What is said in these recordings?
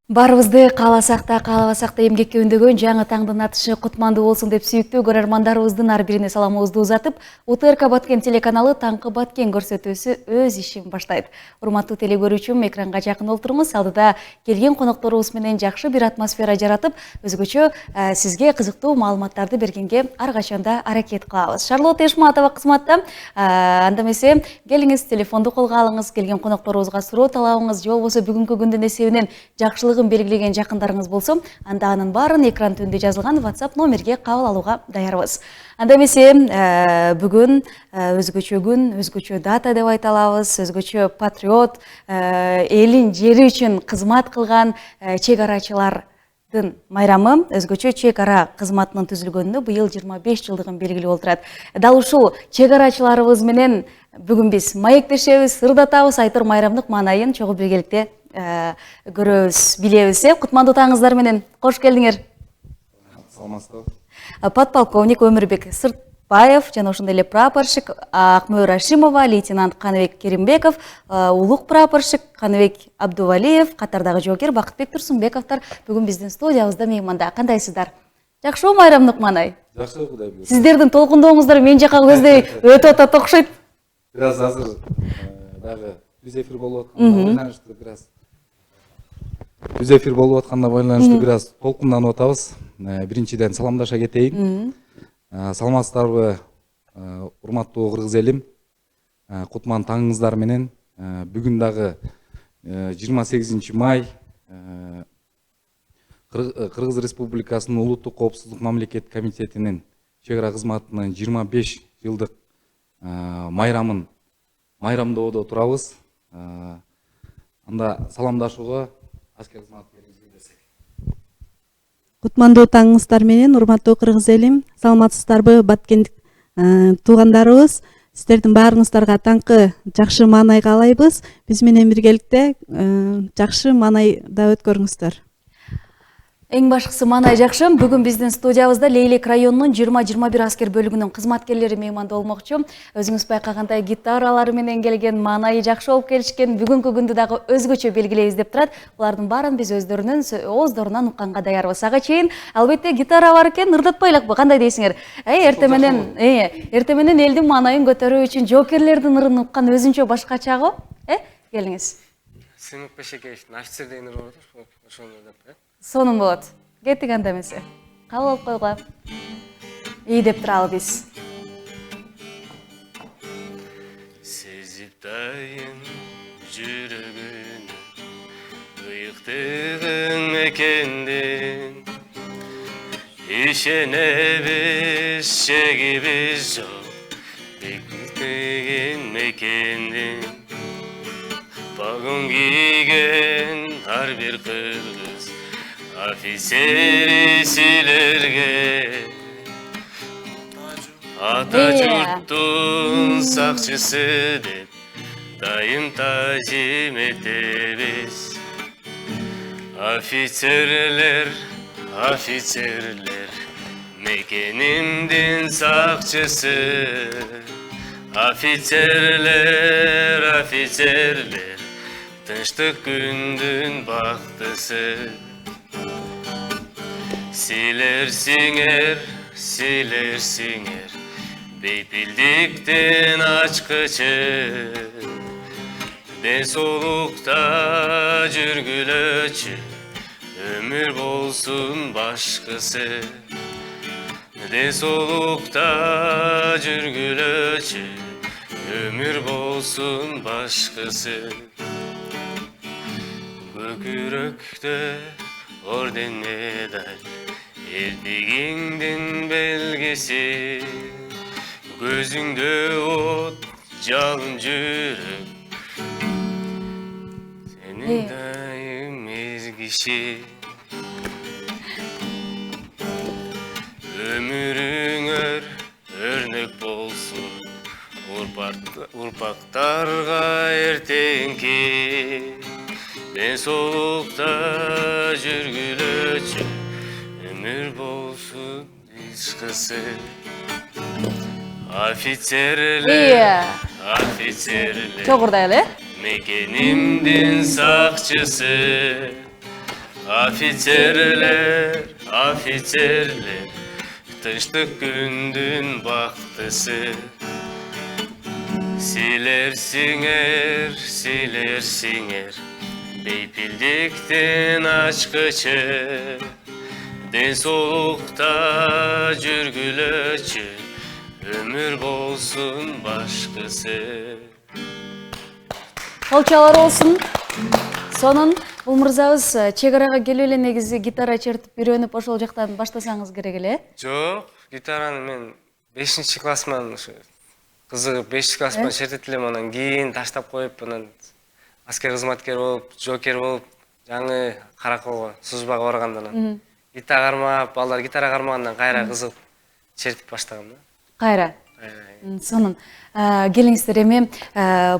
Барыбызды кааласак да, каалабасак да эмгекке үндөгөн жаңы таңдын атышы кутмандуу болсун деп сүйүктүү көрөрмандарыбыздын ар бирине саламыбызды узатып, УТРК Баткен телеканалы Таңкы Баткен көрсөтүүсү өз ишин баштайт. Урматтуу теле көрүүчүм, экранга жакын олтуруңуз, алдыда келген конокторубуз менен жакшы бир атмосфера жаратып, өзгөчө сизге кызыктуу маалыматтарды бергенге ар качанда аракет кылабыз. Шарлот Эшматова кызматта. Анда эмесе келиңиз, телефонду колго алыңыз, келген конокторубузга суроо талабыңыз, же болбосо бүгүнкү күндүн эсебинен жакшылык белгилеген жакындарыңыз болсо, анда анын баарын экран түндү жазылган WhatsApp номерге кабыл алууга даярбыз. Анда эмесе бүгүн өзгөчө күн, өзгөчө дата деп айта алабыз, өзгөчө патриот, элин жери үчүн кызмат кылган чек арачылардын майрамы, өзгөчө чек ара кызматынын түзүлгөнүнө быйыл 25 жылдыгын белгилеп отурат. Дал ушул чек арачыларыбыз менен бүгүн биз маектешебиз, ырдатабыз, айтор майрамдык маанайын чогуу биргеликте көрөбүз, билебиз. Кутмандуу таңыңыздар менен кош келдиңер. Саламатсызбы. Подполковник Өмүрбек Сыртбаев жана ошондой эле прапорщик Акмөөр Ашимова, лейтенант Каныбек Керимбеков, улук прапорщик Каныбек Абдувалиев, катардагы жоокер Бакытбек Турсунбековдор бүгүн биздин студиябызда мейманда. Кандайсыздар? Жакшыбы майрамдык маанай? Жакшы, Кудай буйруса. Сиздердин толкундооңуздар мен жака көздөй өтүп атат окшойт. Бираз азыр дагы түз эфир болуп атканда байланыштуу бираз толкунданып атабыз. Биринчиден саламдаша кетейин. Саламатсыздарбы, урматтуу кыргыз элим. Кутман таңыңыздар менен бүгүн дагы 28 май Кыргыз Республикасынын Улуттук коопсуздук мамлекеттик комитетинин чек ара кызматынын 25 жылдык майрамдоодо турабыз. Анда саламдашууга аскер кызматкерлерибизге берсек. Кутмандуу таңыңыздар менен урматтуу кыргыз элим, саламатсыздарбы баткендик туугандарыбыз, сиздердин баарыңыздарга таңкы жакшы маанай каалайбыз. Биз менен биргеликте жакшы маанайда өткөрүңүздөр. Эң башкысы маанай жакшы. Бүгүн биздин студиябызда Лейлек районунун 20-21 аскер бөлүгүнүн кызматкерлери мейманда болмокчу. Өзүңүз байкагандай гитаралары менен келген, маанайы жакшы болуп келишкен. Бүгүнкү күндү дагы өзгөчө белгилейбиз деп турат. Булардын баарын биз өздөрүнүн ооздорунан укканга даярбыз. Ага чейин албетте гитара бар экен, ырдатпайлыкпы? Кандай дейсиңер? Эртең менен элдин маанайын көтөрүү үчүн жоокерлердин ырын уккан өзүнчө башкача го. Келиңиз. Сынып Бешекеевдин офицер деген ыры бар. Ошону деп. Сонун болот. Кеттик анда эмесе. Кабыл алып койгула. Ии деп туралы биз. Сезип дайым жүрөгүн ыйыктыгың экендин. Ишенебиз, шегибиз жок. Бекитпеген мекендин. Погон кийген ар бир кыргыз офицери силерге ата журттун сакчысы деп дайым тазим этебиз. Офицерлер, офицерлер, мекенимдин сакчысы. Офицерлер, офицерлер, тынчтык күндүн бактысы. Силерсиңер, силерсиңер, бейпилдиктен ачкычы. Ден соолукта жүргүлөчү, өмүр болсун башкысы. Ден соолукта жүргүлөчү, өмүр болсун башкысы. Көкүрөктө орден медаль, элдигиңдин белгиси. Көзүңдө от, жалын жүрөк, сенин дайым эзгиши. Өмүрүңөр өрнөк болсун урпактарга эртеңки. Ден соолукта жүргүлөчү, өмүр болсун ишкысы. Офицерлер, офицерлер, Чогурдай эле. мекенимдин сакчысы. Офицерлер, офицерлер, тынчтык күндүн бактысы. Силерсиңер, силерсиңер, бейпилдиктин ачкычы. Ден соолукта жүргүлөчү, өмүр болсун башкысы. Колчалар болсун. Сонун бул мырзабыз чек арага келип эле негизи гитара чертип үйрөнүп ошол жактан баштасаңыз керек эле. Жок, гитараны мен 5 классман кызыгып 5 классман чертип элем, анан кийин таштап коюп, анан аскер кызматкер болуп, жокер болуп, жаңы Караколго службага барганда анан гитара кармап, балдар гитара кармагандан кайра кызыгып чертип баштагам да. Кайра. Сонун. Келиңиздер, эми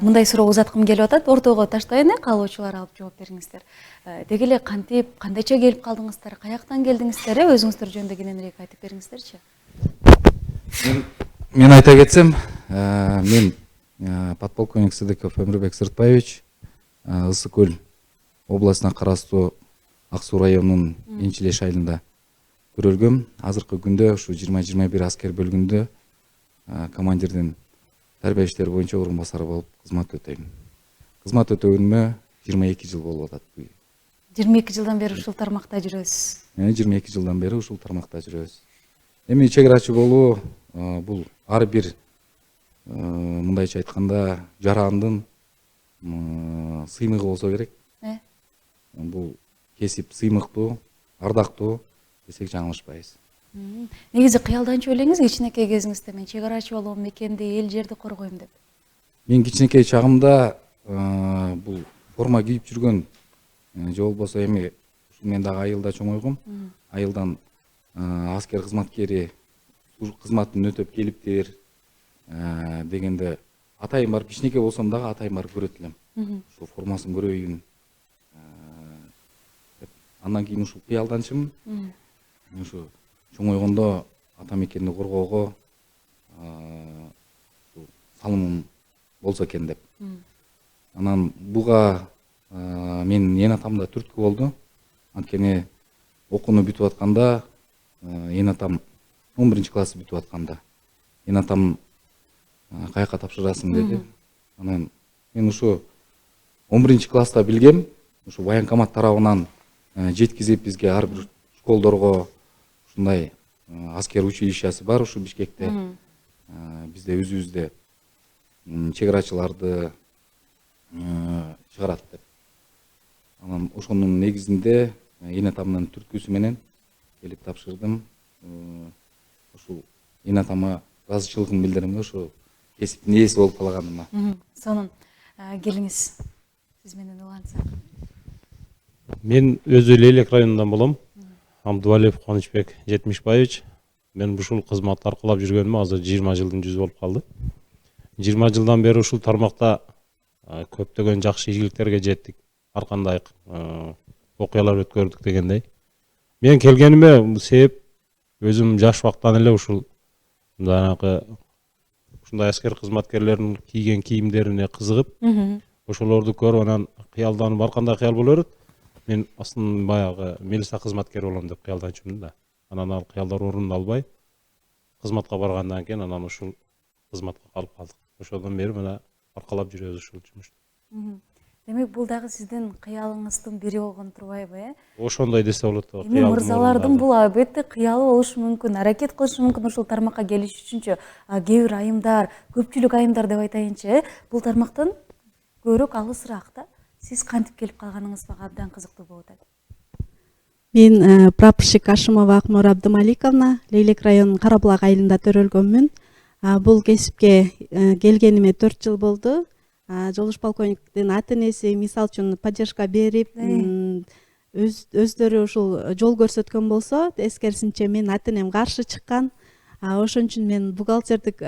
мындай суроо узаткым келип атат. Ортого таштайын, каалоочулар алып жооп бериңиздер. Деги эле кантип, кандайча келип калдыңыздар, каяктан келдиңиздер, өзүңүздөр жөнүндө кененирээк айтып бериңиздерчи. Мен айта кетсем, мен подполковник Сыдыков Өмүрбек Сыртбаевич, Ысык Көл областына караштуу Ак Суу районунун Энчилеш айылында көрөлгөм. Азыркы күндө ушу 20-21 аскер бөлүгүндө командирдин тарбия иштери боюнча орун басары болуп кызмат өтөйм. Кызмат өтөгөнүмө 22 жыл болуп атат. 22 жылдан бери ушул тармакта жүрөсүз. 22 жылдан бери ушул тармакта жүрөбүз. Эми чек арачы болуу бул ар бир мындайча айтканда жарандын сыймыгы болсо керек. Бул кесип сыймыктуу, ардактуу десек жаңылышпайбыз. Негизи кыялданчу элеңиз кичинекей кезиңизде мен чек арачы болом, мекенди, эл жерди коргойм деп. Мен кичинекей чагымда бул форма кийип жүргөн же болбосо эми мен дагы айылда чоңойгом. Айылдан аскер кызматкери кызматын өтөп келиптир дегенде атайын барып, кичинекей болсом дагы атайын барып көрөт элем. Ушул формасын көрөйүн. Андан кийин ушул кыялданчымын. Ушу чоңойгондо ата мекенди коргоого салымым болсо экен деп. Анан буга менин эн атам да түрткү болду. Анткени окууну бүтүп атканда, эн атам 11 классы бүтүп атканда, эн атам каяка тапшырасың деди. Анан мен ушу 11 класста билгем, ушу военкомат тарабынан жеткизип бизге ар бир школдорго ушундай аскер училищеси бар ушу Бишкекте. Бизде өзүбүздө чек арачыларды чыгарат деп. Анан ошонун негизинде эн атамдын түрткүсү менен келип тапшырдым. Ушул эн атама ыраазычылыгымды билдирем да, ошо кесиптин ээси болуп калганыма. Сонун. Келиңиз. Сиз менен улантсак. Мен өзү Лейлек районунан болом. Абдувалиев Кубанычбек Жетимишбаевич. Мен ушул кызмат аркылап жүргөнүмө азыр 20 жылдын жүзү болуп калды. 20 жылдан бери ушул тармакта көптөгөн жакшы ийгиликтерге жеттик. Ар кандай окуялар өткөрдүк дегендей. Мен келгениме себеп өзүм жаш убактан эле ушул жанагы ушундай аскер кызматкерлердин кийген кийимдерине кызыгып, ошолорду көрүп анан кыялданып, ар кандай кыял боло берет. Мен аслында баягы милиция кызматкери болом деп кыялданчумун да. Анан ал кыялдар орун албай, кызматка баргандан кийин анан ушул кызматка калып калдык. Ошодон бери мына аркалап жүрөбүз ушул жумушту. Демек бул дагы сиздин кыялыңыздын бири болгон турбайбы, Ошондой десе болот. Эми мырзалардын бул албетте кыялы болушу мүмкүн, аракет кылышы мүмкүн ушул тармакка келиш үчүнчү. Кээ бир айымдар, көпчүлүк айымдар деп айтайынчы, бул тармактан көбүрөөк алысыраак да. Сиз кантип келип калганыңыз мага абдан кызыктуу болуп атат. Мен прапорщик Ашимова Акнур Абдымаликовна, Лейлек районунун Карабулак айылында төрөлгөнмүн. Бул кесипке келгениме 4 жыл болду. Жолуш полковниктин ата-энеси мисал үчүн поддержка берип, өздөрү ушул жол көрсөткөн болсо, эскерисинче мен ата-энем каршы чыккан. Ошон үчүн мен бухгалтердик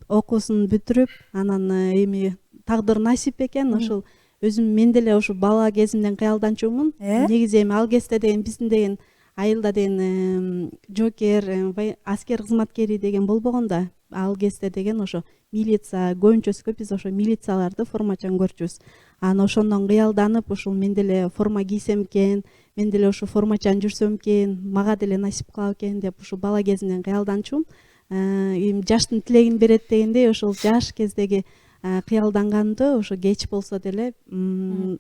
окуусун бүтүрүп, анан эми тагдыр насип экен, ошол өзүм мен деле ошо бала кезимден кыялданчумун. Негизи эми ал кезде деген биздин деген айылда деген жокер, аскер кызматкери деген болбогон да. Ал кезде деген ошо милиция, көбүнчөсү биз ошо милицияларды формачан көрчүбүз. Анан ошондон кыялданып, ушул мен деле форма кийсем экен, мен деле ушу формачан жүрсөм экен, мага деле насип кылат экен деп ушу бала кезимден кыялданчумун. Эми жаштын тилегин берет дегендей ошол жаш кездеги кыялданганды ошо кеч болсо деле эми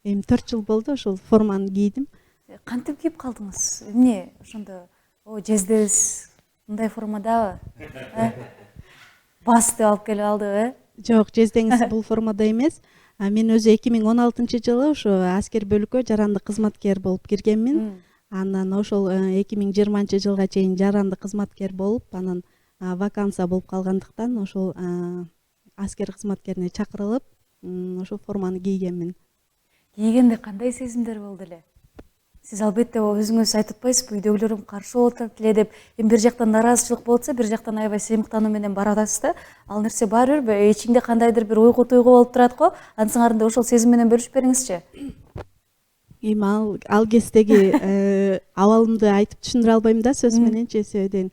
4 жыл болду ошол форманы кийдим. Кантип кийип калдыңыз? Эмне ошондо жездебиз мындай формадабы? Басты алып келип алдыбы? Жок, жездеңиз бул формада эмес. Мен өзү 2016-жылы ошо аскер бөлүккө жарандык кызматкер болуп киргенмин. Анан ошол 2020-жылга чейин жарандык кызматкер болуп, анан вакансия болуп калгандыктан ошол аскер кызматкерине чакырылып, ошол форманы кийгенмин. Кийгенде кандай сезимдер болду эле? Сиз албетте өзүңүз айтып атпайсызбы, үйдөгүлөрүм каршы болуп атат эле деп. Эми бир жактан нараазычылык болуп атса, бир жактан аябай сыймыктануу менен барып атасыз да. Ал нерсе баары бир ичиңде кандайдыр бир уйгу туйгу болуп турат го. Ансыңарында ошол сезим менен бөлүшүп бериңизчи. Эми ал кездеги абалымды айтып түшүндүрө албайм да сөз мененчи, себебен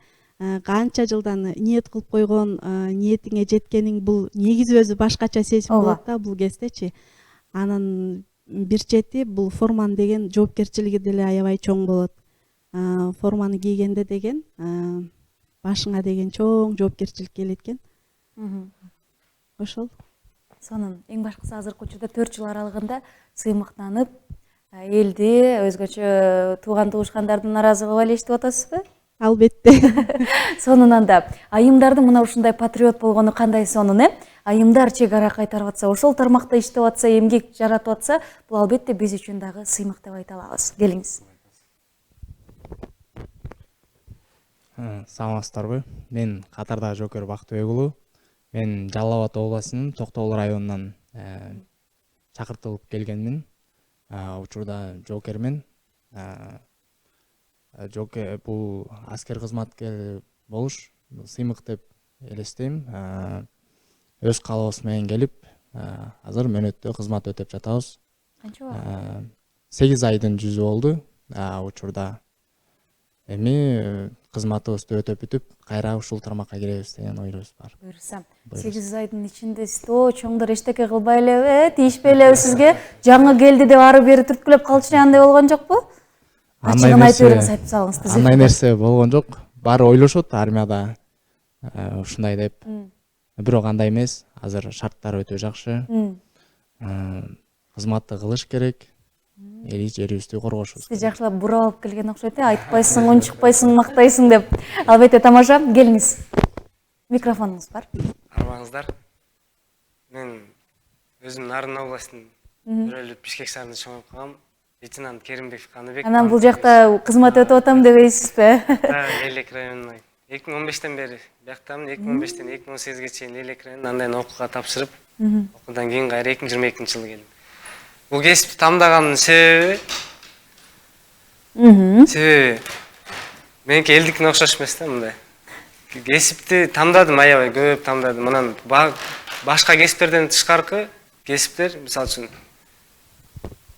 канча жылдан ниет кылып койгон, ниетиңе жеткениң бул негизи өзү башкача сезим болот да бул кездечи. Анан бир чети бул форманы деген жоопкерчилиги деле аябай чоң болот. Форманы кийгенде деген башыңа деген чоң жоопкерчилик келет экен. Ошол. Сонун эң башкысы азыркы учурда 4 жыл аралыгында сыймыктанып, элди, өзгөчө тууган туушкандарды наразы кылып эле иштеп атасызбы? Албетте. Сонунан да айымдардын мына ушундай патриот болгону кандай сонун, Айымдар чек ара кайтарып атса, ошол тармакта иштеп атса, эмгек жаратып атса, бул албетте биз үчүн дагы сыймык деп айта алабыз. Келиңиз. Саламатсыздарбы? Мен катардагы Жокер Бактыбек уулу. Мен Жалал Абад областынын Токтогул районунан чакыртылып келгенмин. Учурда жокермен. Жокер бул аскер кызматкер болуш сыймык деп элестейм. Өз каалообуз менен келип, азыр мөөнөттө кызмат өтөп жатабыз. Канча убакыт? 8 айдын жүзү болду. Учурда эми кызматыбызды өтөп бүтүп, кайра ушул тармакка киребиз деген оюбуз бар. Буюрсам, 8 айдын ичинде чоңдор эчтеке кылбай элеби, тийишпей элеби сизге? Жаңы келди деп ары бери түрткүлөп калчу андай болгон жокпу? Ачыгын айтып бериңиз, айтып салыңыз. Андай нерсе болгон жок. Баары ойлошот армияда ушундай деп. Бирок андай эмес. Азыр шарттар өтө жакшы. Кызматты кылыш керек. Эли жерибизди коргошубуз. Сиз жакшылап бурап алып келген окшойт, айтпайсың, унчукпайсың, мактайсың деп. Албетте тамаша, келиңиз. Микрофонуңуз бар. Арбаңыздар. Мен өзүм Нарын областынын Төрөлүп Бишкек шаарында чоңоюп калгам. Лейтенант Керимбеков Каныбек. Анан бул жакта кызмат өтүп атам дебейсизби? Элек районуна 2015-тен бери бияктамын. 2015-тен 2018-ге чейин Элек районунда андай окууга тапшырып, окуудан кийин кайра 2022-жылы келдим. Бул кесипти тандагандын себеби меники элдикине окшош эмес да, мындай. Кесипти тандадым, аябай көп тандадым. Анан башка кесиптерден тышкаркы кесиптер, мисалы үчүн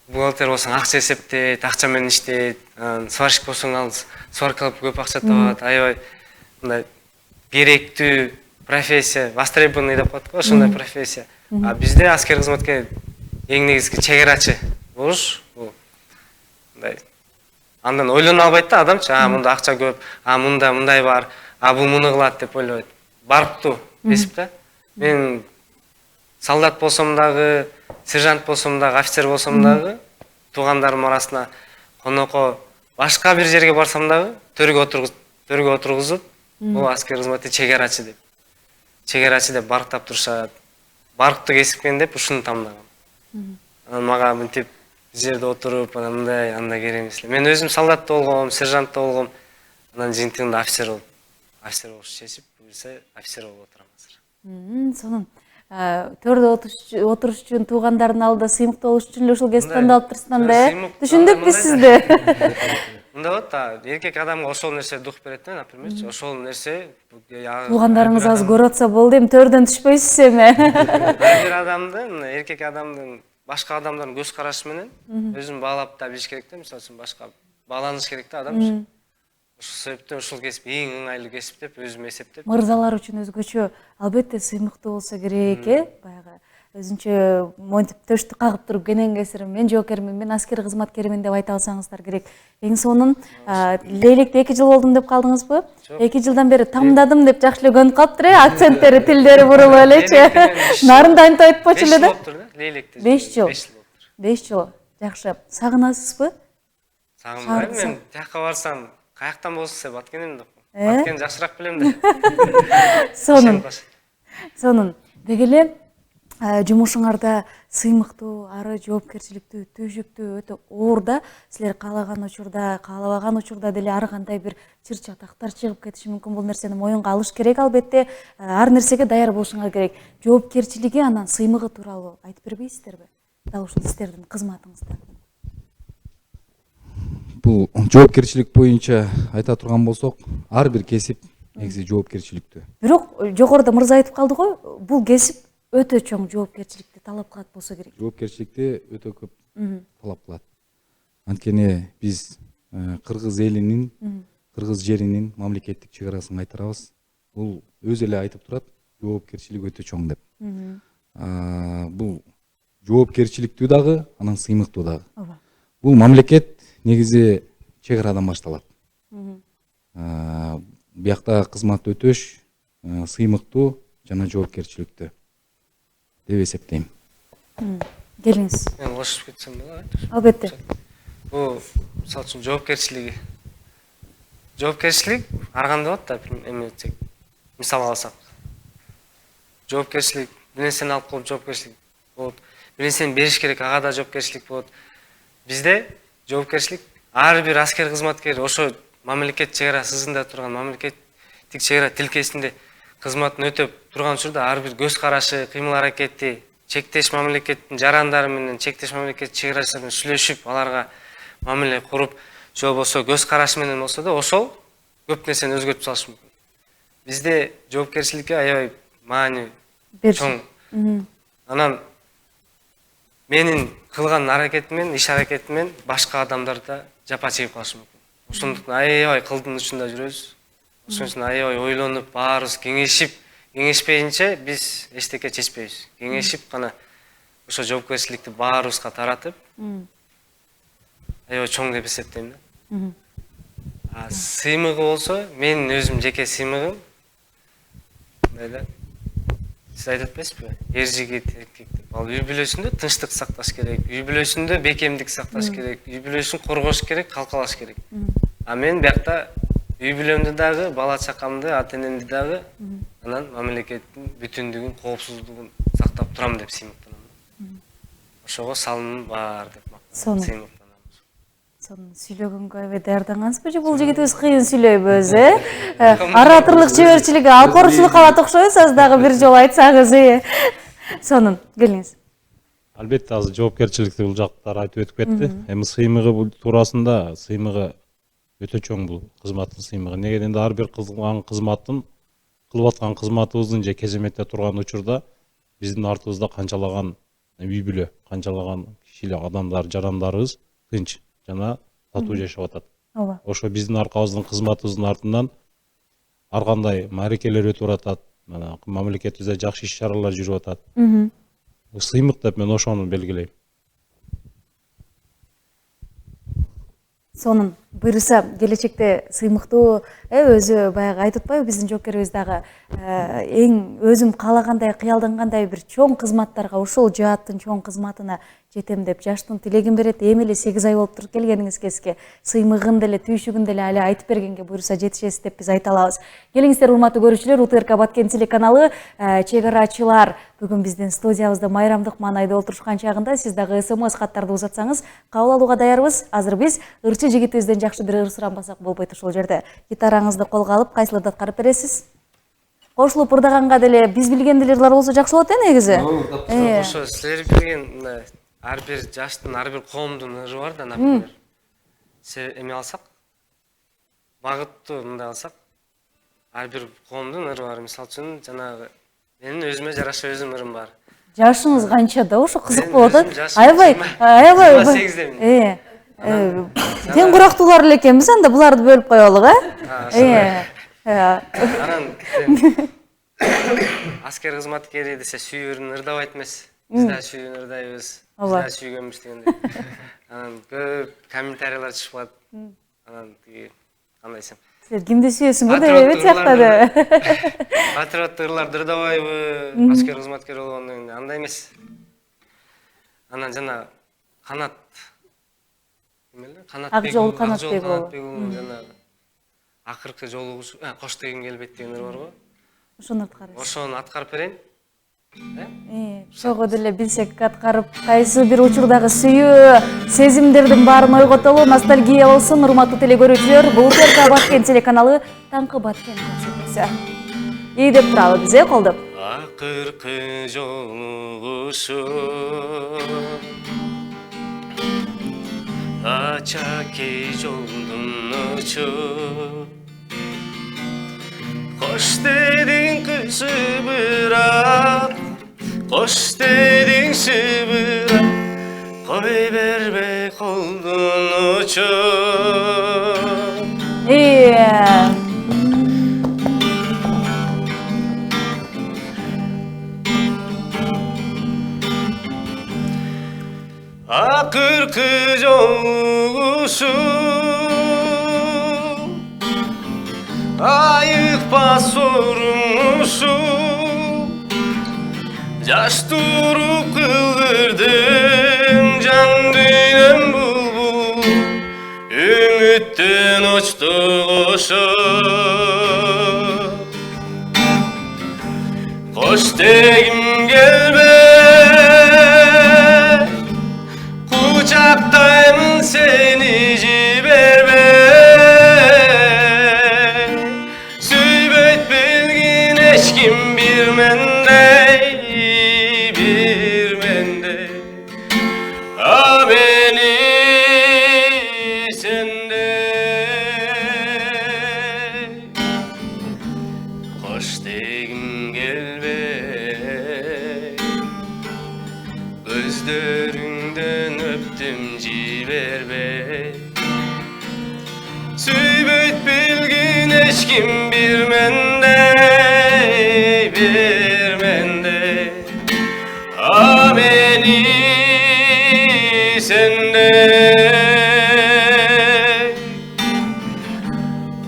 бухгалтер болсоң акча эсептейт, акча менен иштейт, сварщик болсоң ал сварка кылып көп акча табат, аябай мындай керектүү профессия, востребованный деп коет го, ошондой профессия. А бизде аскер кызматкер эң негизги чек арачы болуш, бул мындай андан ойлоно албайт да адамчы, мында акча көп, мында мындай бар, бул муну кылат деп ойлойт. Барыптуу кесип да. Мен солдат болсом дагы, сержант болсом дагы, офицер болсом дагы, туугандарым арасына конокко башка бир жерге барсам дагы төргө отургузуп, бул аскер кызматы чек арачы деп. Чек арачы деп барктап турушат. Барктуу кесипкен деп ушуну тандагам. Анан мага мынтип жерде отуруп, анан мындай андай керек эмес эле. Мен өзүм солдатта болгом, сержантта болгом, анан жыйынтыгында офицер болуп, офицер болуш чечип, буюрса офицер болуп отурам азыр. Сонун. Төрдө отуруш үчүн туугандардын алдында сыймыктуу болуш үчүн эле ушул кесипти тандалып турсуңар да. Түшүндүк биз сизди. Мындай болот да, эркек адамга ошол нерсе дух берет да, например, ошол нерсе туугандарыңыз азыр көрүп атса болду, эми төрдөн түшпөйсүз эми. Бир адамдын, эркек адамдын башка адамдардын көз карашы менен өзүн баалап да билиш керек да, мисалы үчүн башка бааланыш керек да адамчы. Ошол себептен ушул кесип эң ыңгайлуу кесип деп өзүм эсептеп. Мырзалар үчүн өзгөчө албетте сыймыктуу болсо керек, баягы өзүнчө монтип төштү кагып туруп кенен кесирим мен жоокермин, мен аскер кызматкеримин деп айта алсаңыздар керек. Эң сонун Лейлекте 2 жыл болдум деп калдыңызбы? 2 жылдан бери тамдадым деп жакшы эле көнүп калыптыр, акценттери, тилдери бурулуп элечи. Нарында антип айтпочу эле да. 5 жыл болуптур да, Лейлекте. 5 жыл. 5 жыл болуптур. 5 жыл. Жакшы. Сагынасызбы? Сагынбайм, мен тияка барсам, каяктан болсо баткенем деп. Э? Баткен жакшыраак билем да. Сонун. Сонун. Деги эле жумушуңарда сыймыктуу, ары жоопкерчиликтүү, түйшүктүү өтө оор да. Силер каалаган учурда, каалабаган учурда деле ар кандай бир чыр чатактар чыгып кетиши мүмкүн. Бул нерсени моюнга алыш керек албетте. Ар нерсеге даяр болушуңар керек. Жоопкерчилиги анан сыймыгы тууралуу айтып бербейсиздерби? Дал ушул сиздердин кызматыңызда. Бул жоопкерчилик боюнча айта турган болсок, ар бир кесип негизи жоопкерчиликтүү. Бирок жогоруда мырза айтып калды го, бул кесип өтө чоң жоопкерчиликти талап кылат болсо керек. Жоопкерчиликти өтө көп талап кылат. Анткени биз кыргыз элинин, кыргыз жеринин мамлекеттик чек арасын кайтарабыз. Бул өзү эле айтып турат, жоопкерчилик өтө чоң деп. Бул жоопкерчиликтүү дагы, анан сыймыктуу дагы. Бул мамлекет негизи чек арадан башталат. Биякта кызмат өтөш сыймыктуу жана жоопкерчиликтүү деп эсептейм. Келиңиз. Мен кошуп кетсем болот. Албетте. Бул мисалы үчүн жоопкерчилик ар кандай болот да, эметсек. Мисал алсак. Жоопкерчилик бир нерсени алып коюп жоопкерчилик болот. Бир нерсени бериш керек, ага да жоопкерчилик болот. Бизде жоопкерчилик ар бир аскер кызматкер ошо мамлекет чек ара сызында турган мамлекеттик чек ара тилкесинде кызматын өтөп турган учурда ар бир көз карашы, кыймыл аракети чектеш мамлекеттин жарандары менен, чектеш мамлекет чек арачылар менен сүйлөшүп, аларга мамиле куруп, же болбосо көз карашы менен болсо да ошол көп нерсени өзгөртүп салышы мүмкүн. Бизде жоопкерчиликке аябай маани чоң. Анан менин кылган аракетимен, иш аракетимен башка адамдар да жапа чегип калышы мүмкүн. Ошондуктан аябай кылдын учунда жүрөбүз. Ошон үчүн аябай ойлонуп, баарыбыз кеңешип, кеңешпейинче биз эчтеке чечпейбиз. Кеңешип гана ошо жоопкерчиликти баарыбызга таратып, аябай чоң деп эсептейм да. Сыймыгы болсо, менин өзүм жеке сыймыгым мындай да. Сиз айтып атпайсызбы? Эр жигит, эркек деп. Ал үй бүлөсүндө тынчтык сакташ керек, үй бүлөсүндө бекемдик сакташ керек, үй бүлөсүн коргош керек, калкалаш керек. Мен биякта үй бүлөмдү дагы, бала чакамды, ата энемди дагы, анан мамлекеттин бүтүндүгүн, коопсуздугун сактап турам деп сыймыктанам. Ошого салымым бар деп сыймыктанам. Сонун сүйлөгөнгө эбе даярдангансызбы же бул жигитибиз кыйын сүйлөйбүз, Ораторлук чеберчилиги алкоорчулук калат окшойбуз, аз дагы бир жолу айтсаңыз, Сонун, келиңиз. Албетте азыр жоопкерчиликти бул жактар айтып өтүп кетти. Эми сыймыгы бул туурасында сыймыгы өтө чоң бул кызматтын сыймыгы. Неге дегенде ар бир кылган кызматтын, кылып аткан кызматыбыздын же кеземетте турган учурда биздин артыбызда канчалаган үй бүлө, канчалаган кишилер, адамдар, жарандарыбыз тынч жана татуу жашап атат. Ошо биздин аркабыздын кызматыбыздын артынан ар кандай маарекелер өтүп атат, мамлекетибизде жакшы иш чаралар жүрүп атат. Сыймык деп мен ошону белгилейм. Сонун, буюрса келечекте сыймыктуу өзү баягы айтып атпайбы биздин жоокерибиз дагы эң өзүм каалагандай, кыялдангандай бир чоң кызматтарга, ушул жааттын чоң кызматына жетем деп жаштын тилегин берет. Эми эле 8 ай болуптур келгениңиз кеске. Сыймыгын деле, түйшүгүн деле али айтып бергенге буюрса жетишесиз деп биз айта алабыз. Келиңиздер урматтуу көрүүчүлөр, УТРК Баткен телеканалы чек арачылар бүгүн биздин студиябызда майрамдык маанайда олтурушкан чагында сиз дагы СМС каттарды узатсаңыз кабыл алууга даярбыз. Азыр биз ырчы жигитибизден жакшы бир ыр суранбасак болбойт ушул жерде. Гитараңызды колго алып, кайсыларды аткарып бересиз? Кошулуп ырдаганга деле биз билген делерлер болсо жакшы болот негизи. Ошо силер билген ар бир жаштын, ар бир коомдун ыры бар да, например. Эме алсак, багыттуу мындай алсак, ар бир коомдун ыры бар. Мисалы үчүн жанагы менин өзүмө жараша өзүм ырым бар. Жашыңыз канча да, ошо кызык болот. Аябай. Тең курактуулар эле экенбиз, анда буларды бөлүп коелук, Анан аскер кызматкери десе сүйөрүн ырдабайт эмес. Биз да сүйгөн ырдайбыз. Биз Ооба. да сүйгөнбүз дегендей. Анан көп комментариялар чыгып калат. Анан тиги кандай десем, Силер кимди сүйөсүңөр деп эбет сыяктады. патриоттук ырларды ырдабайбы, аскер кызматкер болгондон кийин андай эмес. Анан жана Канат эмеле? Акжол Канатбек болу. жана акыркы жолугуш, кош дегим келбейт деген ыр барбы? Ошону аткарып. Ошону аткарып берейин. Ошого деле билсек аткарып, кайсы бир учурдагы сүйүү сезимдердин баарын ойготолу, ностальгия болсун. Урматтуу теле көрүүчүлөр, бул ТРК Баткен телеканалы Таңкы Баткен көрсөтүүсү. И деп турабы биз колдоп. Акыркы жолугушу ачаки жолдун учу Кош дедиң шыбырап, кош дедиң шыбырап, кой бербей колдун учу Акыркы жолугушу айыкпас орумушу жаш туруп кылдырдым жан дүйнөм булбул үмүттөн очту кошо кош дегим келбей кучактаймын сени жибербей сүйбөйт билгин эчким бир мендей а мени сендей кош дегим келбей көздөрүңдөн өптүм жибербей сүйбөйт билгин эчким бир мендей а мени сендей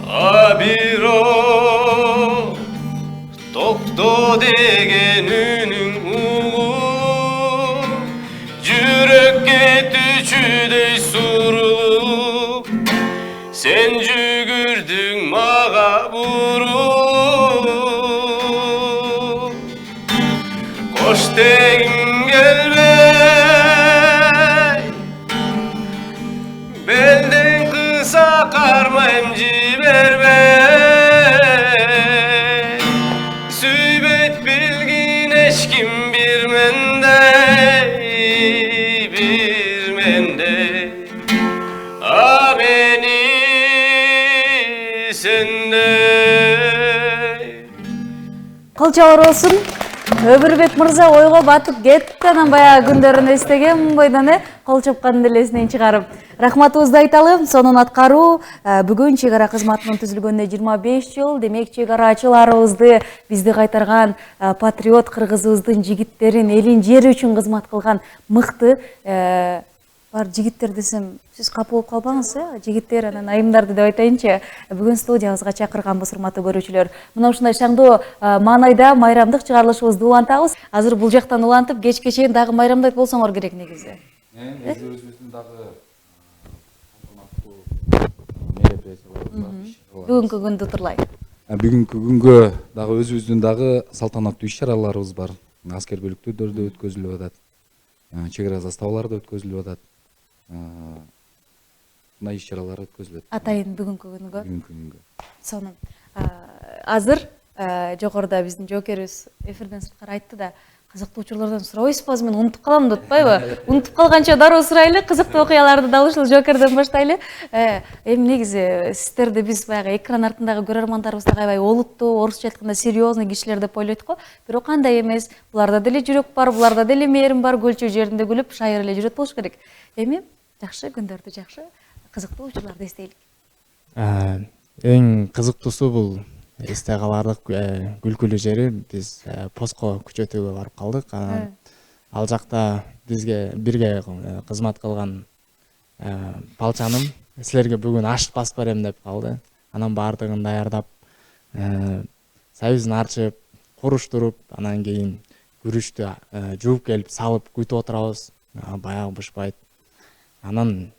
а бирок токто деген үнүң угулуп жүрөккө түчүдөй сурулуп сен жүгүрдүң мага буруп кош дегим келбей белден кыса кармайм жибербей сүйбөйт билгин эчким бир мендей а мени сендей Кылчалар болсун. Өмүрбек мырза ойго батып кетти, анан баягы күндөрүн эстеген бойдон кол чапкандын элесинен чыгарып. Рахматыбызды айталы. Сонун аткаруу бүгүн чек ара кызматынын түзүлгөнүнө 25 жыл. Демек чек арачыларыбызды, бизди кайтарган патриот кыргызыбыздын жигиттерин, элин жери үчүн кызмат кылган мыкты бар жигиттер десем, сиз капа болуп калбаңыз, жигиттер анан айымдарды деп айтайынчы. Бүгүн студиябызга чакырганбыз, урматтуу көрүүчүлөр. Мына ушундай шаңдоо маанайда майрамдык чыгарылышыбызды улантабыз. Азыр бул жактан улантып, кечке чейин дагы майрамдайт болсоңор керек негизи. Өзүбүздүн дагы мероприятияларыбыз бар. Бүгүнкү күндү турлай. Бүгүнкү күнгө дагы өзүбүздүн дагы салтанаттуу иш-чараларыбыз бар. Аскер бөлүктөрдө өткөзүлүп атат. Чек ара заставаларда өткөзүлүп атат. Мына иш-чаралар өткөзүлөт. Атайын бүгүнкү күнгө. Бүгүнкү күнгө. Сонун. Азыр жогоруда биздин жоокерибиз эфирден сырткары айтты да, кызыктуу учурлардан сурабайсызбы, азыр мен унутуп калам деп атпайбы? Унутуп калганча дароо сурайлы, кызыктуу окуяларды дал ушул жоокерден баштайлы. Эми негизи сиздерди биз баягы экран артындагы көрөрмандарыбыз да аябай олуттуу, орусча айтканда серьезный кишилер деп ойлойт го. Бирок кандай эмес, буларда деле жүрөк бар, буларда деле мээрим бар, көлчө жеринде күлүп, шайыр эле жүрөт болуш керек. Эми жакшы күндөрдү, жакшы кызыктуу учурларды эстейлик. Эң кызыктуусу бул эсте каларлык күлкүлүү жери биз постко күчөтүүгө барып калдык. Анан ал жакта бизге бирге кызмат кылган балчаным силерге бүгүн аш басып берем деп калды. Анан баардыгын даярдап, союзун арчып, куруштуруп, анан кийин күрүчтү жууп келип салып күтүп отурабыз. Баягы бышпайт. Анан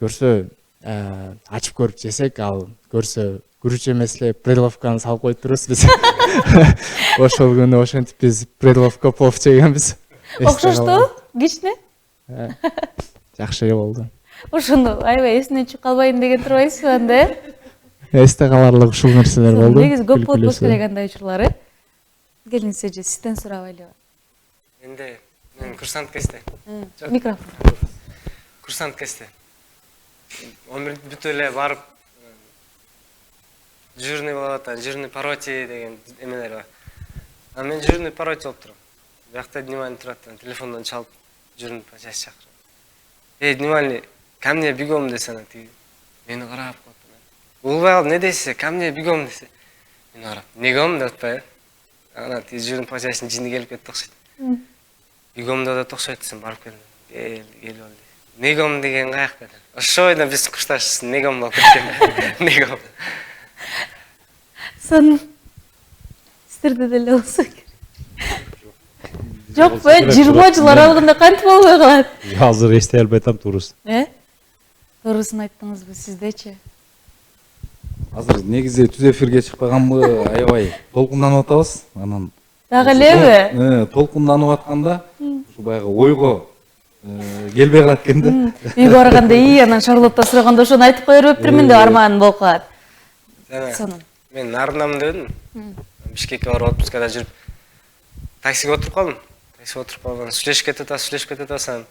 көрсө ачып көрүп жесек, ал көрсө күрүч эмес эле предловканы салып коюп турбуз биз. Ошол күнү ошентип биз предловка плов жегенбиз. Окшошту? Кичине? Жакшы болду. Ошону аябай эсинен чыгып калбайын деген турбайсызбы анда, Эсте каларлык ушул нерселер болду. Негизи көп болуп болуш керек андай учурлар, Келиңиз эже, сизден сурабайлыбы? Энди мен курсант кесте. Микрофон. Курсант кесте. 11 бүтүп эле барып жирный болуп атат, жирный пароти деген эмелер бар. А мен жирный пароти болуп турам. Биякта внимание турат, телефондон чалып жирный пароти чакырып. Внимание, ко мне бегом десе, ана тиги мени карап коет. Улбай калып, не дейсиз? Ко мне бегом десе. Мен карап, негом деп атпайбы? Ана тиги жирный паротиянын жини келип кетти окшойт. Бегом деп окшойт десем, барып келдим. Кел бол. Негом деген каякта? Ошо бойдон биз кушташ негом болуп кеткен. Негом. Сон сиздерде деле болсо керек. Жокпу, 20 жыл аралыгында кантип болбой калат? Азыр эстей албай атам туурусун. Туурусун айттыңызбы, сиздечи? Азыр негизи түз эфирге чыкпаганбы, аябай толкунданып атабыз. Анан Дагы элеби? толкунданып атканда ушу баягы ойго келбей калат экен да. Үйгө барганда анан Шарлотто сураганда ошону айтып кое бериптирмин деп арманым болуп калат. Сонун. Мен нарынамын дедим. Бишкекке барып отпускада когда жүрүп таксиге отуруп калдым. Таксиге отуруп калган, сүйлөшүп кетип атасың.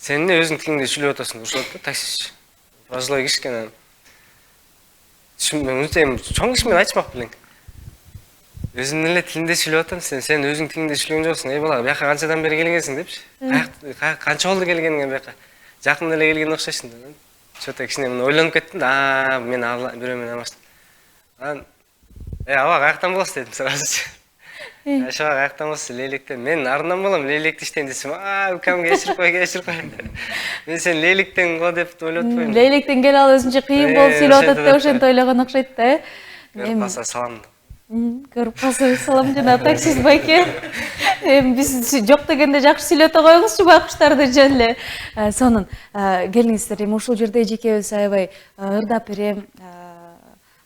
Сен эмне өзүң тилиңде сүйлөп атасың? Ушул да таксичи. Пожилой киши экен. Мен өтөйм, чоң киши мен айтышмак белең. Өзүм эле тилинде сүйлөп атам, сен өзүң тилиңде сүйлөгөн жоксуң. Бала, бияка канчадан бери келгенсиң депчи. Канча болду келгениңе бияка? Жакында эле келген окшойсуң деп. Чөтө кичине мен ойлонуп кеттим да, мен бирөө менен амаштым. Анан аба каяктан болосуз дедим сразу. Аша каяктан болосуз? Лейликтен. Мен нарынан болом, лейликти иштейм десем, укам кечирип кой. Мен сен лейликтен го деп ойлоп атпаймынбы? Лейликтен келе ал өзүнчө кыйын болуп сүйлөп атат деп ошентип ойлогон окшойт да. Көрүп калса салам. Көрүп калса салам жана таксист байке. Биз жок дегенде жакшы сүйлөтө коюңузчу байкуштарды жөн эле. Сонун. Келиңиздер, эми ушул жерде эжекебиз аябай ырдап берем,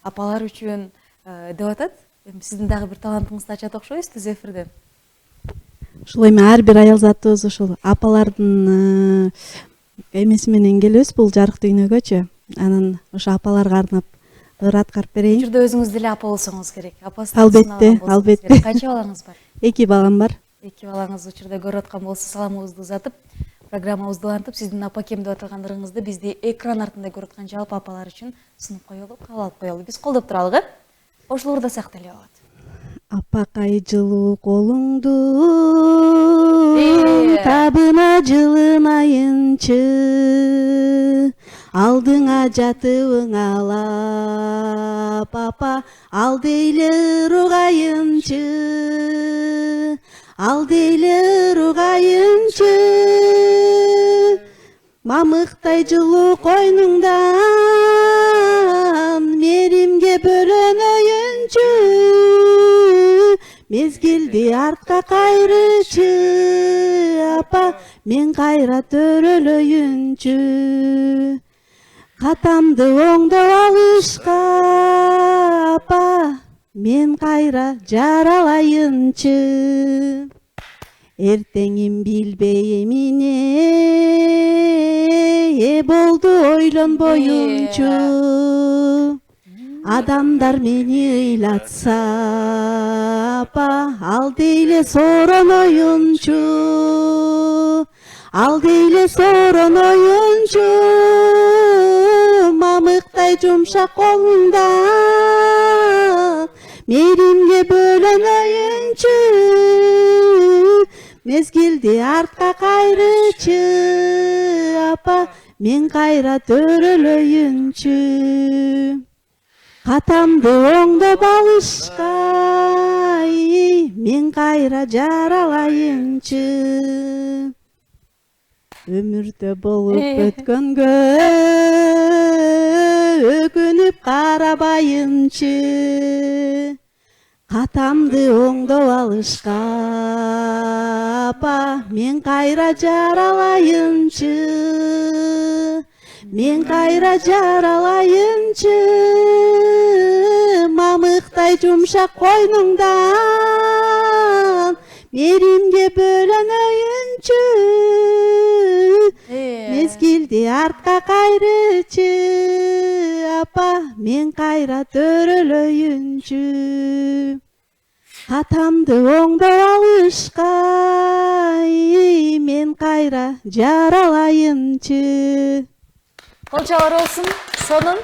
апалар үчүн деп атат. Сиздин дагы бир талантыңызды ачат окшойбуз түз эфирден. Ушул эми ар бир аял заты ушул апалардын эмеси менен келебиз бул жарык дүйнөгөчү. Анан ошо апаларга арнап ыр аткарып берейин. Учурда өзүңүз деле апа болсоңуз керек. Албетте. Канча балаңыз бар? 2 балам бар. 2 балаңыз учурда көрүп аткан болсо саламыбызды узатып, программабызды улантып, сиздин апакем деп атагандарыңызды бизди экран артында көрүп аткан жалпы апалар үчүн сунуп коелу, кабыл алып коелу. Биз колдоп туралык, ошол урдасак деле болот. Апакай жылуу колуңду табына жылынайынчы, алдыңа жатыбың алап, апа ал дейле уругайынчы, ал дейле уругайынчы, мамыктай жылуу койнуңдан меримге бөлөнөйүнчү, мезгилди артка кайрычы, апа мен кайра төрөлөйүнчү, катамды оңдоп алышка, апа мен кайра жаралайынчы, эртеңин билбей эмне болду ойлонбоюнчу, адамдар мени ыйлатса, апа ал дейле сороноюнчу, ал дейле сороноюнчу, мамыктай жумшак колуңда меримге бөлөнөйүнчү, мезгилди артка кайрычы, апа мен кайра төрөлөйүнчү. катамды оңдоп алышкай мен кайра жаралайынчы өмүрдө болуп өткөнгө өкүнүп карабайынчы катамды оңдоп алышка апа мен кайра жаралайынчы мен кайра жаралайынчы мамыктай жумшак койнуңдан меримге бөлөнөйүнчү мезгилди артка кайрычы апа мен кайра төрөлөйүнчү катамды оңдоп алышкай мен кайра жаралайынчы. Колчалар болсун. Сонун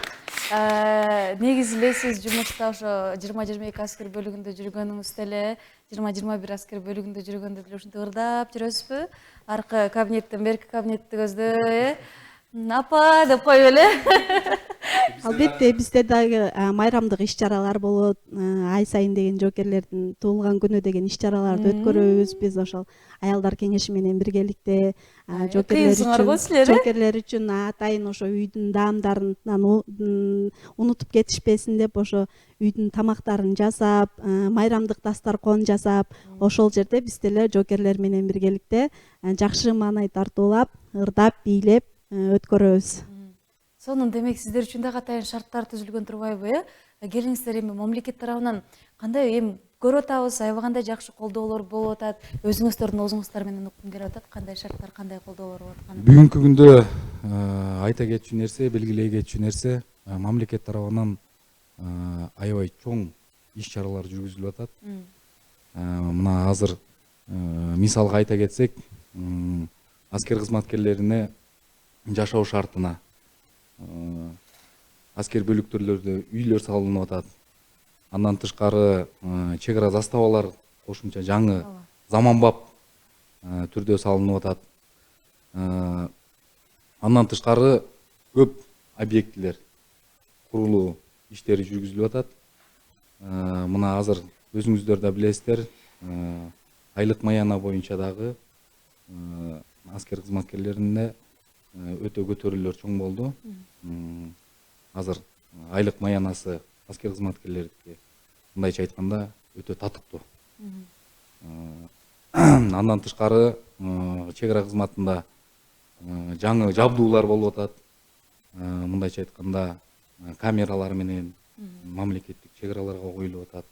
негизи эле сиз жумушта ошо 20-22 аскер бөлүгүндө жүргөнүңүздө эле 20-21 аскер бөлүгүндө жүргөндө деле ушинтип ырдап жүрөсүзбү? Аркы кабинеттен берки кабинетти көздөй, апа деп коюп эле. Албетте бизде дагы майрамдык иш-чаралар болот. Ай сайын деген жоокерлердин туулган күнү деген иш-чараларды өткөрөбүз. Биз ошол аялдар кеңеши менен биргеликте жоокерлер үчүн атайын ошо үйдүн даамдарынан унутуп кетишпесин деп ошо үйдүн тамактарын жасап, майрамдык дастаркон жасап, ошол жерде биз деле жоокерлер менен биргеликте жакшы маанай тартуулап, ырдап, бийлеп өткөрөбүз. Сонун, демек сиздер үчүн да катайын шарттар түзүлгөн турбайбы, келиңиздер эми мамлекет тарабынан кандай эми көрүп атабыз, аябагандай жакшы колдоолор болуп атат. Өзүңүздөрдүн оозуңуздар менен уккум келип атат, кандай шарттар, кандай колдоолор болуп атканын. Бүгүнкү күндө айта кетчү нерсе, белгилей кетчү нерсе, мамлекет тарабынан аябай чоң иш-чаралар жүргүзүлүп атат. Мына азыр мисалга айта кетсек, аскер кызматкерлерине жашоо шартына аскер бөлүктөрлөрдө үйлөр салынып атат. Андан тышкары чек ара заставалар кошумча жаңы заманбап түрдө салынып атат. Андан тышкары көп объектилер курулуу иштери жүргүзүлүп атат. Мына азыр өзүңүздөр да билесиздер, айлык маяна боюнча дагы аскер кызматкерлерине өтө көтөрүүлөр чоң болду. Азыр айлык маянасы аскер кызматкерлердики мындайча айтканда өтө татыктуу. Андан тышкары чек ара кызматында жаңы жабдуулар болуп атат. Мындайча айтканда камералар менен мамлекеттик чек араларга коюлуп атат.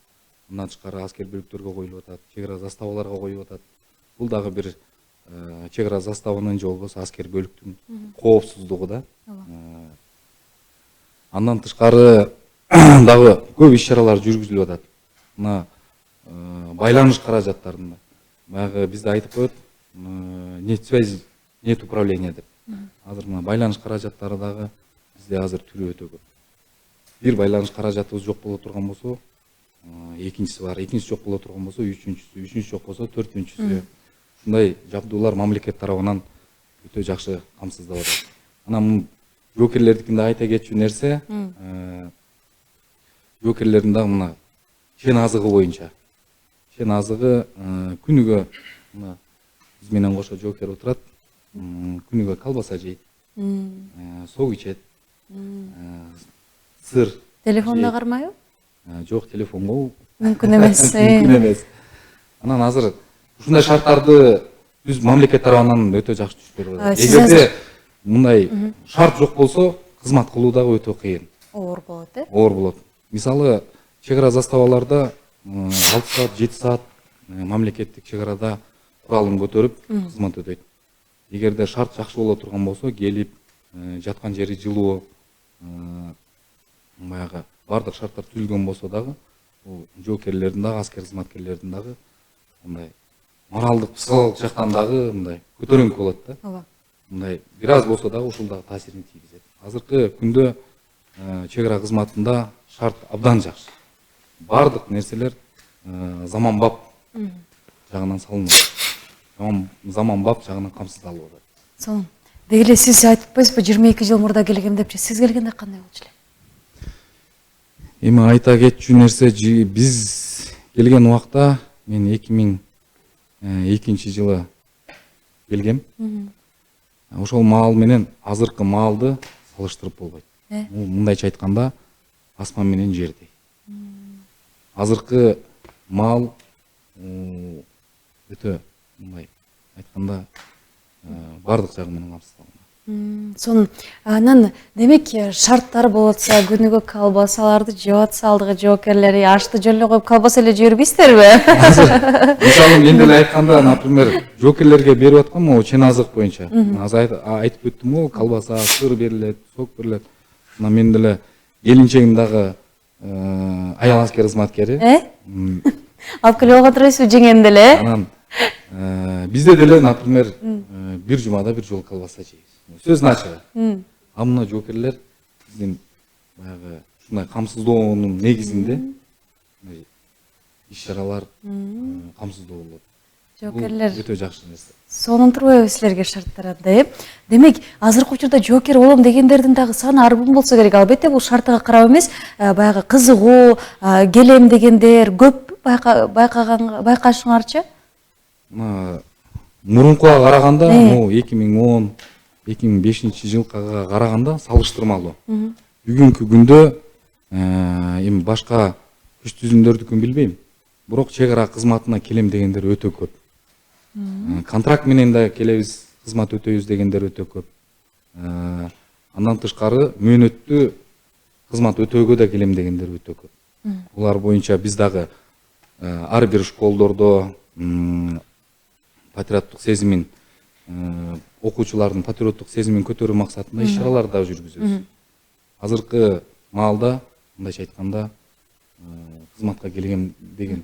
Андан тышкары аскер бөлүктөргө коюлуп атат, чек ара заставаларга коюлуп атат. Бул дагы бир чек ара заставанын же болбосо аскер бөлүктүн коопсуздугу да. Андан тышкары дагы көп иш-чаралар жүргүзүлүп атат. Мына байланыш каражаттарында баягы бизде айтып коет, нет связи, нет управления деп. Азыр мына байланыш каражаттары дагы бизде азыр түрү өтө көп. Бир байланыш каражатыбыз жок боло турган болсо, экинчиси бар, экинчиси жок боло турган болсо, үчүнчүсү жок болсо, төртүнчүсү. Ушундай жабдуулар мамлекет тарабынан өтө жакшы камсыздалып атат. Анан жоокерлердикинде айта кетчү нерсе, жоокерлердин дагы мына чен азыгы боюнча. Чен азыгы күнүгө мына биз менен кошо жоокер отурат, күнүгө колбаса жейт, сок ичет, сыр. Телефонуна кармайбы? Жок, телефонго Мүмкүн эмес. мүмкүн эмес. Анан азыр ушундай шарттарды биз мамлекет тарабынан өтө жакшы түшүндүрүп атат. Эгерде мындай шарт жок болсо, кызмат кылуу дагы өтө кыйын. Оор болот, Оор болот. Мисалы, чек ара заставаларда 6 саат, 7 саат мамлекеттик чек арада куралын көтөрүп кызмат өтөйт. Эгерде шарт жакшы боло турган болсо, келип жаткан жери жылуу, баягы бардык шарттар түзүлгөн болсо дагы, бул жоокерлердин дагы, аскер кызматкерлердин дагы мындай моралдык, психологик жактан дагы мындай көтөрүңкү болот да. Мындай бир аз болсо дагы ушул дагы таасирин тийгизет. Азыркы күндө чек ара кызматында шарт абдан жакшы. Бардык нерселер заманбап жагынан салынып атат. Заманбап жагынан камсыздалып атат. Сонун. Деги эле сиз айтып атпайсызбы, 22 жыл мурда келгем депчи, сиз келгенде кандай болчу эле? Эми айта кетчү нерсе, биз келген убакта мен 2002 жылы келгем. Ошол маал менен азыркы маалды салыштырып болбойт. Мындайча айтканда асман менен жердей. Азыркы маал өтө мындай айтканда бардык жагы менен камсыздалган. Сонун анан демек шарттар болуп атса, күнүгө колбасаларды жеп атса, алдыгы жоокерлери ашты жөн эле коюп колбаса эле жибербейсиздерби? Мисалы мен деле айтканда, например, жоокерлерге берип аткам могу чен азык боюнча. Азыр айтып өттүм го, колбаса, сыр берилет, сок берилет. Мына мен деле келинчегим дагы аял аскер кызматкери. Алып келип алган турасызбы жеңени деле? Анан бизде деле, например, бир жумада бир жолу колбаса жейбиз. Сөздүн ачыгы. А мына жоокерлер биздин баягы ушундай камсыздоонун негизинде иш-чаралар камсыздоо болот. Жоокерлер Өтө жакшы нерсе. сонун турбайбы силерге шарттар анда, Демек, азыркы учурда жоокер болом дегендердин дагы саны арбын болсо керек. Албетте бул шартыга карап эмес, баягы кызыгуу, келем дегендер көп байкашыңарчы? Мурункуга караганда, 2010-2005 жылга караганда салыштырмалуу. Бүгүнкү күндө эми башка күч түзүмдөрдүкүн билбейм. Бирок чек ара кызматына келем дегендер өтө көп. Контракт менен да келебиз, кызмат өтөйбүз дегендер өтө көп. Андан тышкары мөөнөттүү кызмат өтөөгө да келем дегендер өтө көп. Булар боюнча биз дагы ар бир школдордо патриоттук сезимин, окуучулардын патриоттук сезимин көтөрүү максатында иш-чаралар да жүргүзөбүз. Азыркы маалда, мындайча айтканда, кызматка келген деген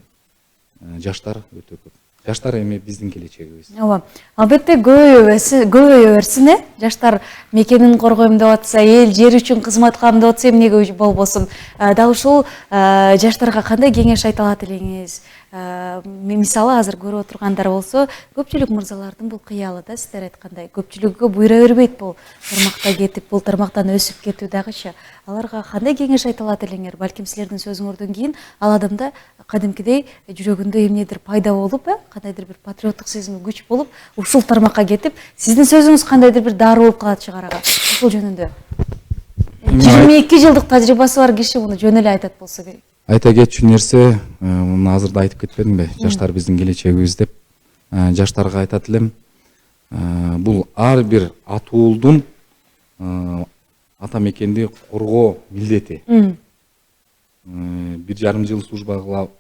жаштар өтө көп. Жаштар эми биздин келечегибиз. Ооба. Албетте көбөйө берсин, Жаштар мекенин коргойм деп атса, эл жер үчүн кызмат кылам деп атса, эмнеге болбосун. Дал ушул жаштарга кандай кеңеш айта алат элеңиз? Мисалы азыр көрүп отургандар болсо, көпчүлүк мырзалардын бул кыялы да, сиздер айткандай, көпчүлүгү буйра бербейт бул тармакта кетип, бул тармактан өсүп кетүү дагычы. Аларга кандай кеңеш айта алат элеңер? Балким силердин сөзүңөрдөн кийин ал адамда кадимкидей жүрөгүндө эмнедир пайда болуп, кандайдыр бир патриоттук сезим күч болуп, ушул тармакка кетип, сиздин сөзүңүз кандайдыр бир дары болуп калат чыгар ага. Ушул жөнүндө. 22 жылдык тажрыйбасы бар киши муну жөн эле айтат болсо керек. Айта кетчү нерсе, муну азырда айтып кетпедимби? Жаштар биздин келечегибиз деп. Жаштарга айтат элем, бул ар бир атуулдун ата мекенди коргоо милдети. 1,5 жыл служба кылып,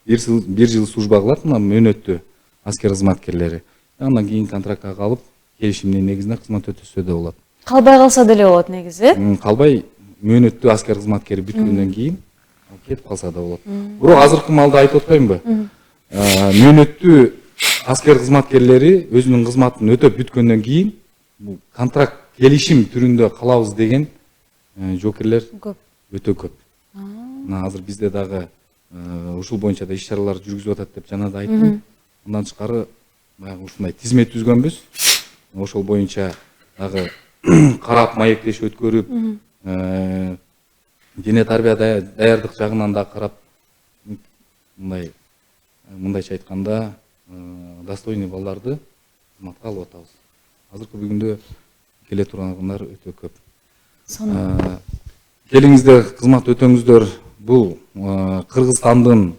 1 жыл служба кылат мына мөөнөттүү аскер кызматкерлери. Андан кийин контрактка калып, келишимдин негизинде кызмат өтөсө да болот. Калбай калса деле болот негизи. Калбай мөөнөттүү аскер кызматкери бүткөндөн кийин кетип калса да болот. Бирок азыркы маалда айтып атпаймынбы? Мөөнөттүү аскер кызматкерлери өзүнүн кызматын өтөп бүткөндөн кийин бул контракт келишим түрүндө калабыз деген жоокерлер өтө көп. Азыр бизде дагы ушул боюнча да иш-чаралар жүргүзүп атат деп жана да айттым. Андан тышкары баягы ушундай тизмет түзгөнбүз. Ошол боюнча дагы карап маектеш өткөрүп, дене тарбия даярдык жагынан да карап, мындайча айтканда, достойный балдарды кызматка алып атабыз. Азыркы бүгүндө келе тургандар өтө көп. Келиңиздер, кызмат өтөңүздөр. Бул Кыргызстандын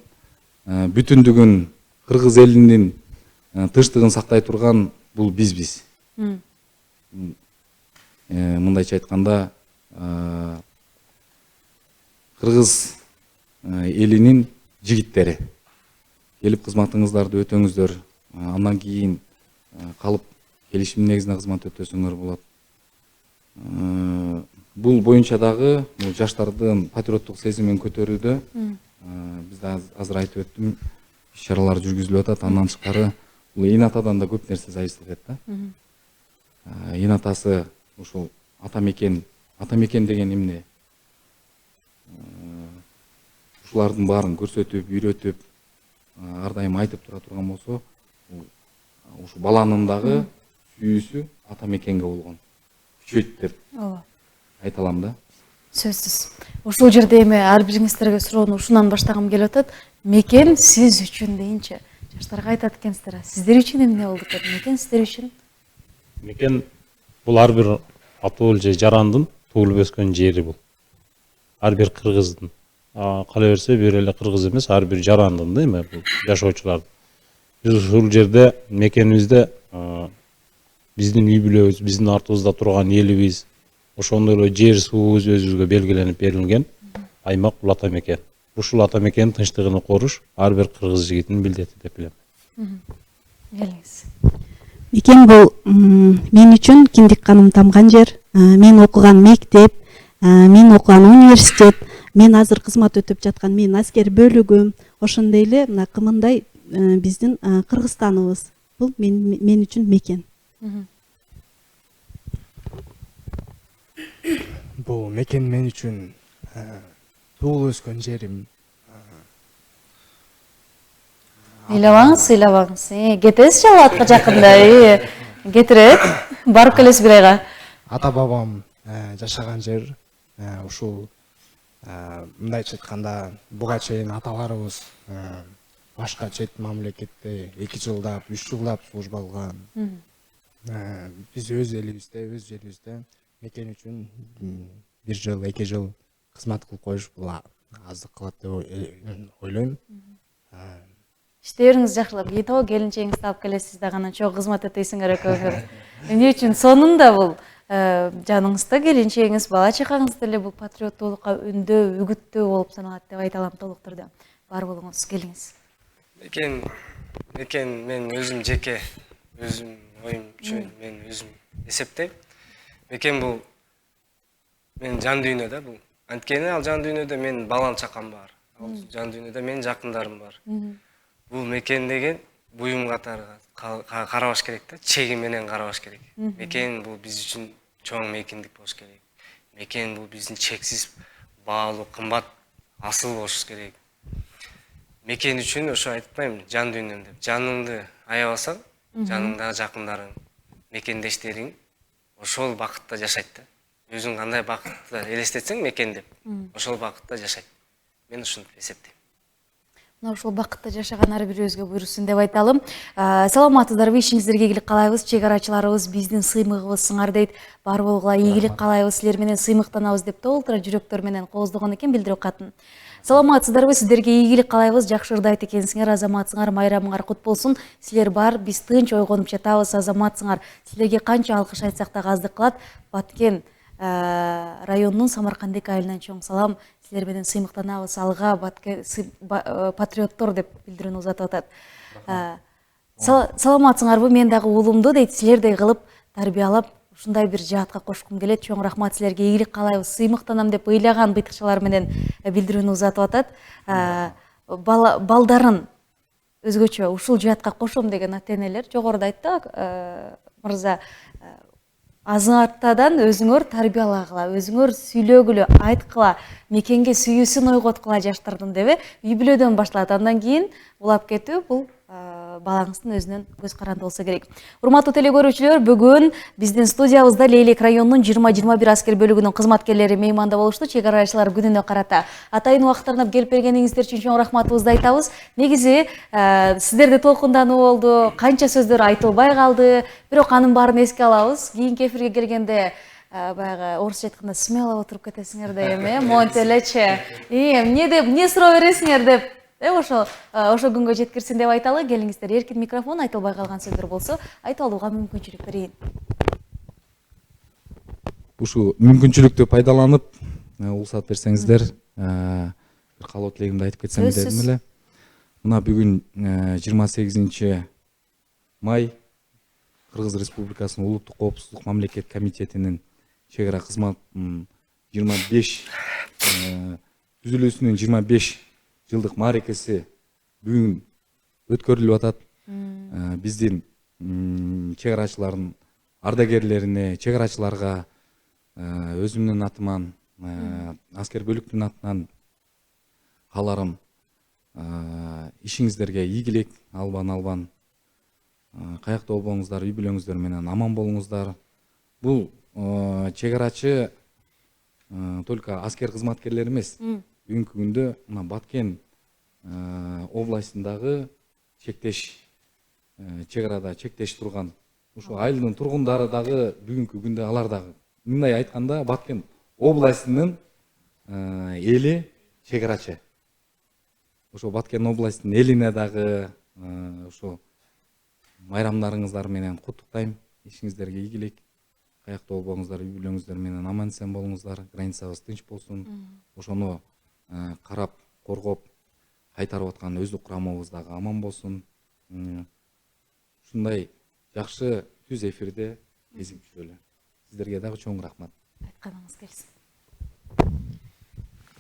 бүтүндүгүн, кыргыз элинин тынчтыгын сактай турган бул бизбиз. Мындайча айтканда, кыргыз элинин жигиттери. Келип кызматыңыздарды өтөңүздөр. Андан кийин калып келишим негизинде кызмат өтөсөңөр болот. Бул боюнча дагы жаштардын патриоттук сезимин көтөрүүдө биз азыр айтып өттүм, иш-чаралар жүргүзүлүп атат. Андан тышкары бул ээн атадан да көп нерсе зависит этет да. Ээн атасы ушул ата мекен деген эмне? Ушулардын баарын көрсөтүп, үйрөтүп, ар дайым айтып тура турган болсо, ушу баланын дагы сүйүүсү ата мекенге болгон күчөйт деп айта алам да. Сөзсүз. Ушул жерде эми ар бириңиздерге суроону ушунан баштагым келип атат. Мекен сиз үчүн дейинчи. Жаштарга айтат экенсиздер. Сиздер үчүн эмне болду экен? Мекен сиздер үчүн? Мекен бул ар бир атол же жарандын туулуп өскөн жери бул. Ар бир кыргыздын. Кала берсе бир эле кыргыз эмес, ар бир жарандын да эми бул жашоочулардын. Биз ушул жерде мекенибизде биздин үй бүлөбүз, биздин артыбызда турган элибиз, ошондой эле жер суубуз өзүбүзгө белгиленип берилген аймак бул ата мекен. Ушул ата мекендин тынчтыгын коруш ар бир кыргыз жигитинин милдети деп билем. Келиңиз. Мекен бул мен үчүн киндик каным тамган жер, мен окуган мектеп, мен окуган университет, мен азыр кызмат өтүп жаткан менин аскер бөлүгүм, ошондой эле мына кымындай биздин Кыргызстаныбыз. Бул мен үчүн мекен. Бул мекен мен үчүн туулуп өскөн жерим. Ыйлабаңыз. Кетесиз Жалатка жакында. Кетирет. Барып келесиз бир айга. Ата бабам жашаган жер. Ушул мындайча айтканда буга чейин аталарыбыз башка чет мамлекетте 2 жылдап, 3 жылдап служба кылган. Биз өз элибизде, өз жерибизде мекен үчүн 1 жыл, 2 жыл кызмат кылып коюш бул аздык кылат деп ойлойм. Иштериңиз жакшылап кетип, келинчегиңизди алып келесиз да анан чогуу кызмат этесиңер экөөңөр. Эмне үчүн сонунда бул жаныңызда келинчегиңиз, бала чакаңыз деле бул патриоттуулукка үндөө, үгүттөө болуп саналат деп айта алам толук түрдө. Бар болуңуз, келиңиз. Мекен мен өзүм жеке өзүм оюмчу мен өзүм эсептейм. Мекен бул мен жан дүйнө да бул. Анткени ал жан дүйнөдө менин балам чакам бар. Ал жан дүйнөдө менин жакындарым бар. Бул мекен деген буюм катары карабаш керек да, чеги менен карабаш керек. Мекен бул биз үчүн чоң мейкиндик болуш керек. Мекен бул биздин чексиз баалуу, кымбат асыл болуш керек. Мекен үчүн ошо айтпайм жан дүйнөм деп. Жаныңды аябасаң, жаныңдагы жакындарың, мекендештериң ошол бакытта жашайт да. Өзүң кандай бакытты элестетсең мекен деп, ошол бакытта жашайт. Мен ушинтип эсептейм. Мына ушул бакытта жашаган ар бирибизге буйрусун деп айталым. Саламатсыздарбы? Ишиңиздерге ийгилик каалайбыз. Чек арачыларыбыз биздин сыймыгыбыз сыңар дейт. Бар болгула ийгилик каалайбыз. Силер менен сыймыктанабыз деп толтура жүрөктөр менен кооздогон экен билдирүү катын. Саламатсыздарбы? Сиздерге ийгилик каалайбыз. Жакшы ырдайт экенсиңер. Азаматсыңар, майрамыңар кут болсун. Силер бар, биз тынч ойгонуп жатабыз. Азаматсыңар. Силерге канча алкыш айтсак да аздык кылат. Баткен районунун Самаркандек айылынан чоң салам. Силер менен сыймыктанабыз. Алга патриоттор деп билдирүүнү узатып атат. Саламатсыңарбы? Мен дагы уулумду дейт силердей кылып тарбиялап ушундай бир жаатка кошкум келет. Чоң рахмат, силерге ийгилик каалайбыз. Сыймыктанам деп ыйлаган быйтыкчалар менен билдирүүнү узатып атат. Балдарын өзгөчө ушул жаатка кошом деген ата-энелер жогоруда айтты мырза, азыртадан өзүңөр тарбиялагыла, өзүңөр сүйлөгүлө, айткыла, мекенге сүйүүсүн ойготкула жаштардын деп үй бүлөдөн башталат. Андан кийин улап кетүү бул балаңыздын өзүнөн көз каранды болсо керек. Урматтуу теле көрүүчүлөр, бүгүн биздин студиябызда Лейлек районунун 20-21 аскер бөлүгүнүн кызматкерлери мейманда болушту. Чек арачылар күнүнө карата атайын убактарына келип бергениңиздер үчүн чоң рахматыбызды айтабыз. Негизи сиздерде толкундануу болду, канча сөздөр айтылбай калды, бирок анын баарын эске алабыз. Кийинки эфирге келгенде баягы орусча айтканда смело отуруп кетесиңер да эми, монтип элечи. Эмне суроо бересиңер деп ошо күнгө жеткирсин деп айталы. Келиңиздер, эркин микрофон, айтылбай калган сөздөр болсо айтып алууга мүмкүнчүлүк берейин. Ушу мүмкүнчүлүктү пайдаланып, уруксат берсеңиздер, бир каалоо тилегимди айтып кетсем дедим эле. Мына бүгүн 28 май Кыргыз Республикасынын Улуттук коопсуздук мамлекет комитетинин чек ара кызматынын 25 түзүлүүсүнүн 25 жылдык маарекеси бүгүн өткөрүлүп атат. Биздин чек арачылардын ардагерлерине, чек арачыларга өзүмдүн атыман, аскер бөлүктүн атынан кааларым ишиңиздерге ийгилик, албан каякта болбоңуздар, үй бүлөңүздөр менен аман болуңуздар. Бул чек арачы только аскер кызматкерлери эмес. Бүгүнкү күндө мына Баткен областындагы чектеш чек арада чектеш турган ушул айылдын тургундары дагы бүгүнкү күндө алар дагы мындай айтканда Баткен областынын эли чек арачы. Ошо Баткен областынын элине дагы ошо майрамдарыңыздар менен куттуктайм. Ишиңиздерге ийгилик. Каякта болбоңуздар, үй бүлөңүздөр менен аман эсен болуңуздар, границабыз тынч болсун. Ошону карап, коргоп, кайтарып аткан өздүк курамыбыз дагы аман болсун. Ушундай жакшы түз эфирде кезип жүрөлү. Сиздерге дагы чоң рахмат. Айтканыңыз келсин.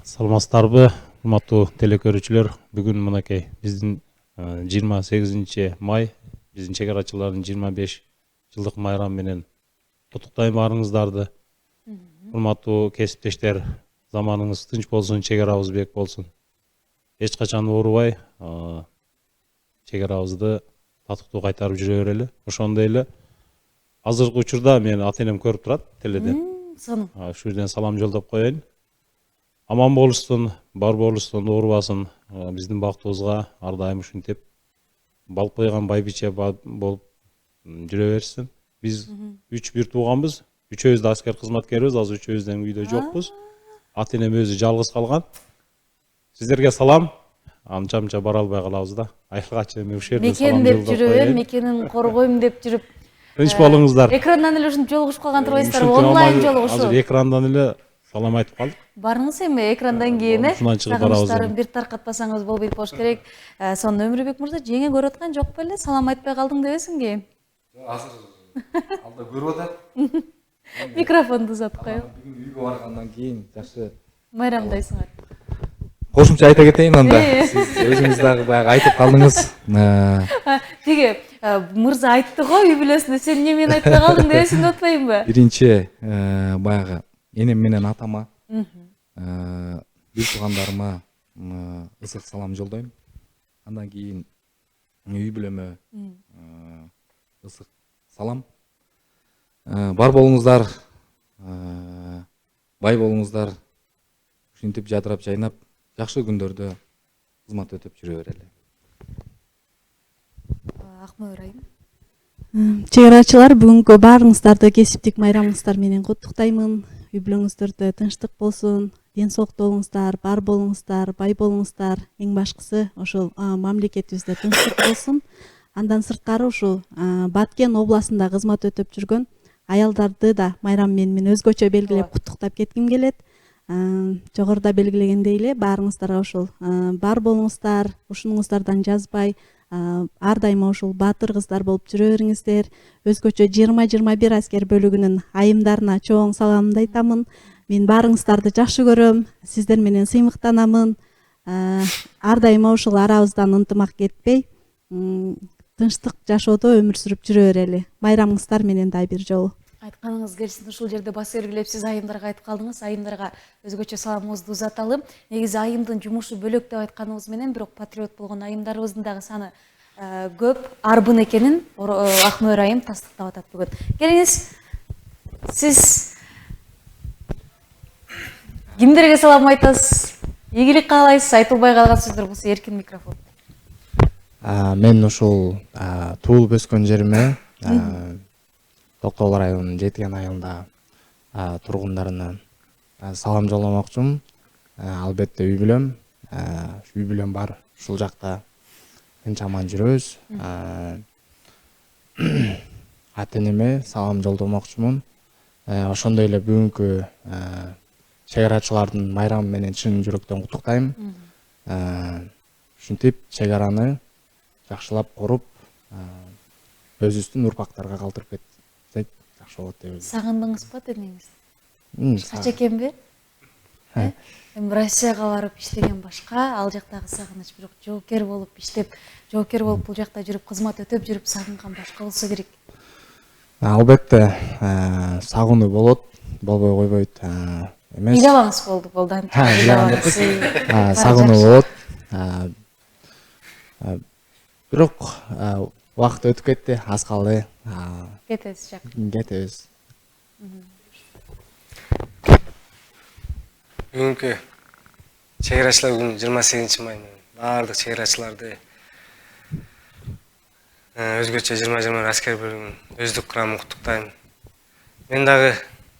Саламатсыздарбы, урматтуу телекөрүүчүлөр. Бүгүн мынакей биздин 28 май биздин чек арачылардын 25 жылдык майрамы менен куттуктайм баарыңыздарды. Урматтуу кесиптештер, заманыңыз тынч болсун, чек арабыз бек болсун. Эч качан оорубай, чек арабызды татыктуу кайтарып жүрө берели. Ошондой эле азыркы учурда мен ата-энем көрүп турат теледен. Сонун. Ушул жерден салам жолдоп коеюн. Аман болушсун, бар болушсун, оорубасын. Биздин бактыбызга ар дайым ушинтип балып койгон байбиче болуп жүрө берсин. Биз 3 бир тууганбыз. Үчөөбүз да аскер кызматкерибиз, азыр үчөөбүздөн үйдө жокпуз. Ата-энем өзү жалгыз калган. Сиздерге салам. Анча-мынча бара албай калабыз да. Айылгачы эми ушул жерден Мекен салам деп жолдоп жүрөм, коеюн. мекенин коргойм деп жүрүп. Тынч болуңуздар. Экрандан эле ушинтип жолугушуп калган турбайсыздарбы? Ушинтип Онлайн азыр жолугушуу. экрандан эле салам айтып калдык. Барыңыз эми экрандан кийин Ушундан чыгып барабыз сагынычтарын эми. бир таркатпасаңыз болбойт болуш керек. Сонун Өмүрбек мырза, жеңе көрүп аткан жок беле? Салам айтпай калдың дебесиңби? Азыр алда көрүп атат. Микрофонду узатып коем. Бүгүн үйгө баргандан кийин жакшы Майрамдайсыңар. кошумча айта кетейин анда. Сиз өзүңүз дагы баягы айтып калдыңыз. Тиги мырза айтты го үй бүлөсүндө, сен эмне менен айтпай калдың дебесиң деп атпайбы? Биринчи баягы энем менен атама, бир туугандарыма ысык салам жолдойм. Андан кийин үй бүлөмө ысык салам. Бар болуңуздар, бай болуңуздар. Ушинтип жадырап жайнап, жакшы күндөрдө кызмат өтөп жүрө берели. Акмөөр айым. Чек арачылар, бүгүнкү баарыңыздарды кесиптик майрамыңыздар менен куттуктаймын. Үй бүлөңүздөрдө тынчтык болсун, ден соолукта болуңуздар, бар болуңуздар, бай болуңуздар. Эң башкысы ошол мамлекетибизде тынчтык болсун. Андан сырткары ушул Баткен областында кызмат өтөп жүргөн аялдарды да майрам менен мен өзгөчө белгилеп куттуктап кетким келет. Жогоруда белгилегендей эле баарыңыздарга ошол бар болуңуздар, ушунуңуздардан жазбай, ар дайыма ушул баатыр кыздар болуп жүрө бериңиздер. Өзгөчө 20-21 аскер бөлүгүнүн айымдарына чоң саламымды айтамын. Мен баарыңыздарды жакшы көрөм, сиздер менен сыймыктанамын. Ар дайыма ушул арабыздан ынтымак кетпей, тынчтык жашоодо өмүр сүрүп жүрө берели. Майрамыңыздар менен да бир жолу. Айтканыңыз келсин, ушул жерде бас белгилеп сиз айымдарга айтып калдыңыз. Айымдарга өзгөчө саламыбызды узаталы. Негизи айымдын жумушу бөлөк деп айтканыбыз менен, бирок патриот болгон айымдарыбыздын дагы саны көп, арбын экенин Акмөөр айым тастыктап атат бүгүн. Келиңиз, сиз кимдерге салам айтасыз? Ийгилик каалайсыз? Айтылбай калган сөздөр болсо эркин микрофон. Мен ушул туулуп өскөн жериме Токтогул районунун Жетиген айылында тургундарына салам жолдомокчумун. Албетте үй бүлөм бар. Ушул жакта тынч аман жүрөбүз. Ата-энеме салам жолдомокчумун. Ошондой эле бүгүнкү чек арачылардын майрамы менен чын жүрөктөн куттуктайм. Ушинтип чек араны жакшылап коруп, өзүбүздүн урпактарга калтырып кетсек жакшы болот деп ойлойм. Сагындыңызбы денеңизди? Кач экенби? Эми Россияга барып иштеген башка, ал жактагы сагыныч, бирок жоокер болуп иштеп, жоокер болуп бул жакта жүрүп кызмат өтөп жүрүп сагынган башка болсо керек. Албетте сагынуу болот, болбой койбойт эмес. Ыйлабаңыз болду Ыйлабаңыз. Сагынуу болот. Бирок убакыт өтүп кетти, аз калды. Кетесиз жакын. Кетебиз. бүгүнкү чек арачылар күнү 28 май баардык чек арачыларды өзгөчө 20-20 аскер бөлүгүнүн өздүк курамын куттуктайм. Мен дагы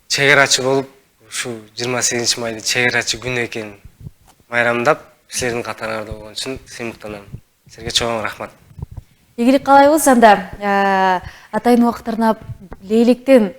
чек арачы болуп, ушу 28 майды чек арачы күнү экенин майрамдап, силердин катарыңарда болгон үчүн сыймыктанам. Силерге чоң рахмат. Игилик каалайбыз анда атайын убактарына лейликтен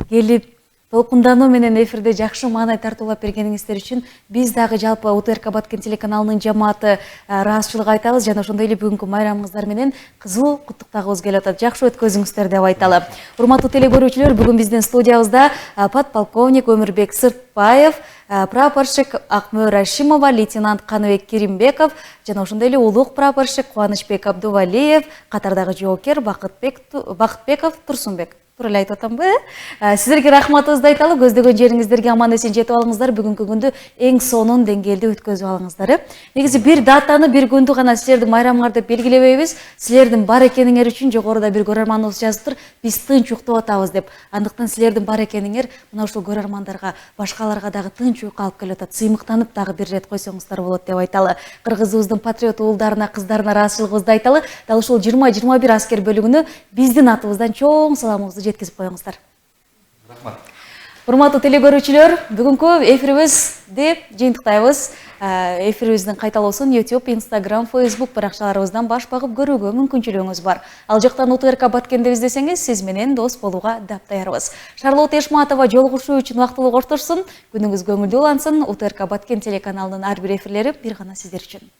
келип толкундануу менен эфирде жакшы маанай тартуулап бергениңиздер үчүн биз дагы жалпы УТРК Баткен телеканалынын жамааты ыраазычылык айтабыз жана ошондой эле бүгүнкү майрамыңыздар менен кызуу куттуктагыбыз келип атат. Жакшы өткөзүңүздөр деп айталы. Урматтуу телекөрүүчүлөр, бүгүн биздин студиябызда подполковник Өмүрбек Сыртбаев, прапорщик Акмөр Ашимова, лейтенант Каныбек Керимбеков жана ошондой эле улук прапорщик Кубанычбек Абдувалиев, катардагы жоокер Бакытбеков Турсунбек. Тура эле айтып атамбы? Сиздерге рахматыбызды айталы, көздөгөн жериңиздерге аман эсен жетип алыңыздар, бүгүнкү күндү эң сонун деңгээлде өткөзүп алыңыздар. Негизи бир датаны, бир күндү гана силердин майрамыңар деп белгилебейбиз. Силердин бар экениңер үчүн жогоруда бир көрөрманыбыз жазыптыр. Биз тынч уктап атабыз деп. Андыктан силердин бар экениңер мына ушул көрөрмандарга, башкаларга дагы тынч уйку алып келип атат. Сыймыктанып дагы бир рет койсоңуздар болот деп айталы. Кыргызыбыздын патриот уулдарына, кыздарына ыраазычылыгыбызды айталы. Дал ушул 20-21 аскер бөлүгүнө биздин атыбыздан чоң саламыбызды жеткизип коюңуздар. Рахмат. Урматтуу телекөрүүчүлөр, бүгүнкү эфирибизди жыйынтыктайбыз. Эфирибиздин кайталоосун YouTube, Instagram, Facebook баракчаларыбыздан баш багып көрүүгө мүмкүнчүлүгүңүз бар. Ал жактан УТРК Баткенди издесеңиз, сиз менен дос болууга даптаярбыз. Шарлот Эшматова жолугушуу үчүн убактылуу коштошсун. Күнүңүз көңүлдүү улансын. УТРК Баткен телеканалынын ар бир эфирлери бир гана сиздер үчүн.